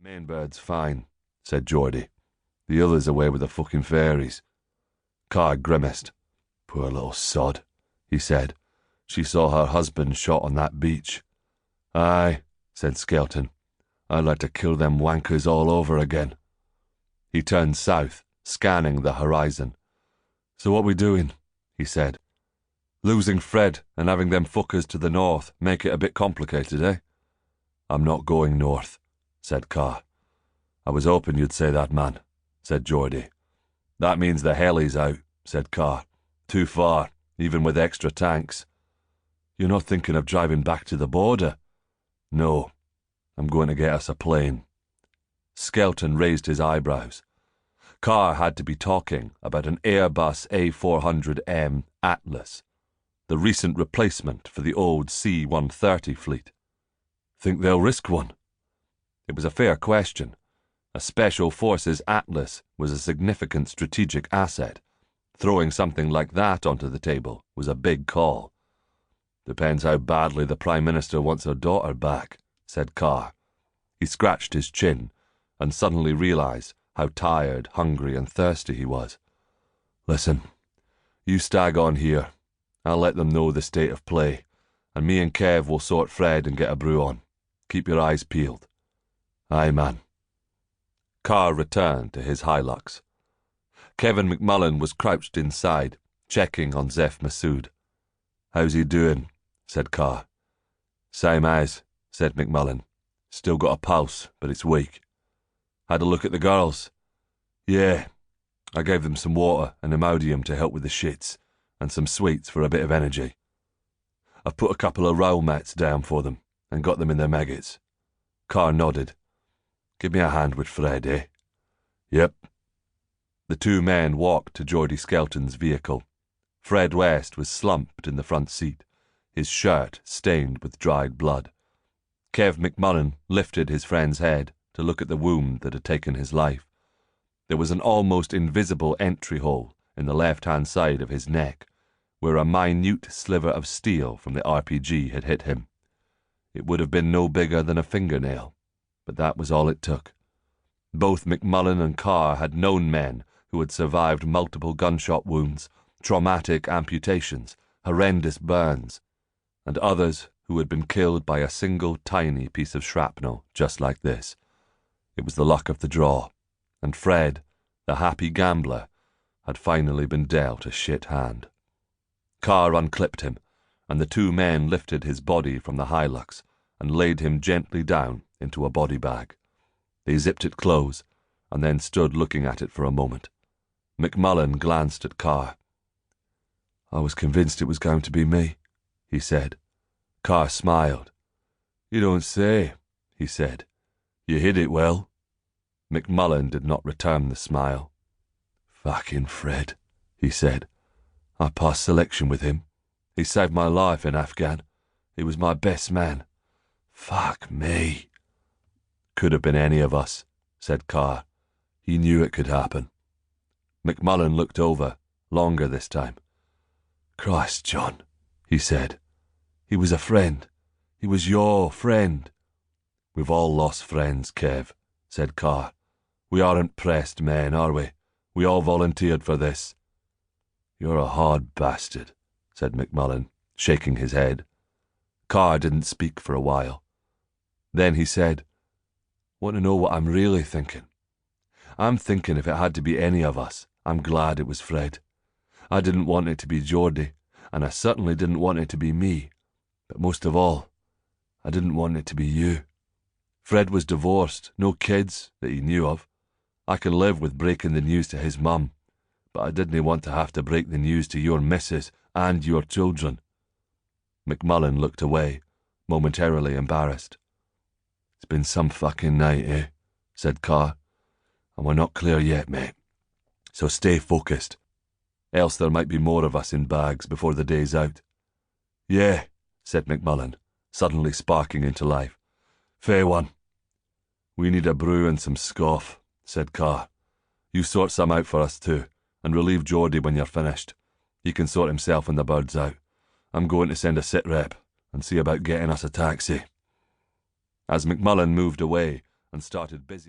Main bird's fine, said Geordie. The other's away with the fucking fairies. Carr grimaced. Poor little sod, he said. She saw her husband shot on that beach. Aye, said Skelton. I'd like to kill them wankers all over again. He turned south, scanning the horizon. So what we doing? He said. Losing Fred and having them fuckers to the north make it a bit complicated, eh? I'm not going north, said Carr. I was hoping you'd say that, man, said Geordie. That means the heli's out, said Carr. Too far, even with extra tanks. You're not thinking of driving back to the border? No, I'm going to get us a plane. Skelton raised his eyebrows. Carr had to be talking about an Airbus A400M Atlas, the recent replacement for the old C-130 fleet. Think they'll risk one? It was a fair question. A Special Forces Atlas was a significant strategic asset. Throwing something like that onto the table was a big call. Depends how badly the Prime Minister wants her daughter back, said Carr. He scratched his chin and suddenly realised how tired, hungry and thirsty he was. Listen, you stag on here. I'll let them know the state of play, and me and Kev will sort Fred and get a brew on. Keep your eyes peeled. Aye, man. Carr returned to his Hilux. Kevin McMullen was crouched inside, checking on Zeph Massoud. How's he doing? Said Carr. Same as, said McMullen. Still got a pulse, but it's weak. Had a look at the girls? Yeah. I gave them some water and Imodium to help with the shits, and some sweets for a bit of energy. I've put a couple of roll mats down for them, and got them in their maggots. Carr nodded. Give me a hand with Fred, eh? Yep. The two men walked to Geordie Skelton's vehicle. Fred West was slumped in the front seat, his shirt stained with dried blood. Kev McMullen lifted his friend's head to look at the wound that had taken his life. There was an almost invisible entry hole in the left-hand side of his neck, where a minute sliver of steel from the RPG had hit him. It would have been no bigger than a fingernail, but that was all it took. Both McMullen and Carr had known men who had survived multiple gunshot wounds, traumatic amputations, horrendous burns, and others who had been killed by a single tiny piece of shrapnel just like this. It was the luck of the draw, and Fred, the happy gambler, had finally been dealt a shit hand. Carr unclipped him, and the two men lifted his body from the Hilux and laid him gently down into a body bag. They zipped it close, and then stood looking at it for a moment. McMullen glanced at Carr. I was convinced it was going to be me, he said. Carr smiled. You don't say, he said. You hid it well. McMullen did not return the smile. Fucking Fred, he said. I passed selection with him. He saved my life in Afghan. He was my best man. Fuck me. Could have been any of us, said Carr. He knew it could happen. McMullen looked over, longer this time. Christ, John, he said. He was a friend. He was your friend. We've all lost friends, Kev, said Carr. We aren't pressed men, are we? We all volunteered for this. You're a hard bastard, said McMullen, shaking his head. Carr didn't speak for a while. Then he said, Want to know what I'm really thinking? I'm thinking if it had to be any of us, I'm glad it was Fred. I didn't want it to be Geordie, and I certainly didn't want it to be me. But most of all, I didn't want it to be you. Fred was divorced, no kids that he knew of. I can live with breaking the news to his mum, but I didn't want to have to break the news to your missus and your children. McMullen looked away, momentarily embarrassed. It's been some fucking night, eh? Said Carr. And we're not clear yet, mate. So stay focused. Else there might be more of us in bags before the day's out. Yeah, said McMullen, suddenly sparking into life. Fair one. We need a brew and some scoff, said Carr. You sort some out for us too, and relieve Geordie when you're finished. He can sort himself and the birds out. I'm going to send a sit rep and see about getting us a taxi. As McMullen moved away, and started busy.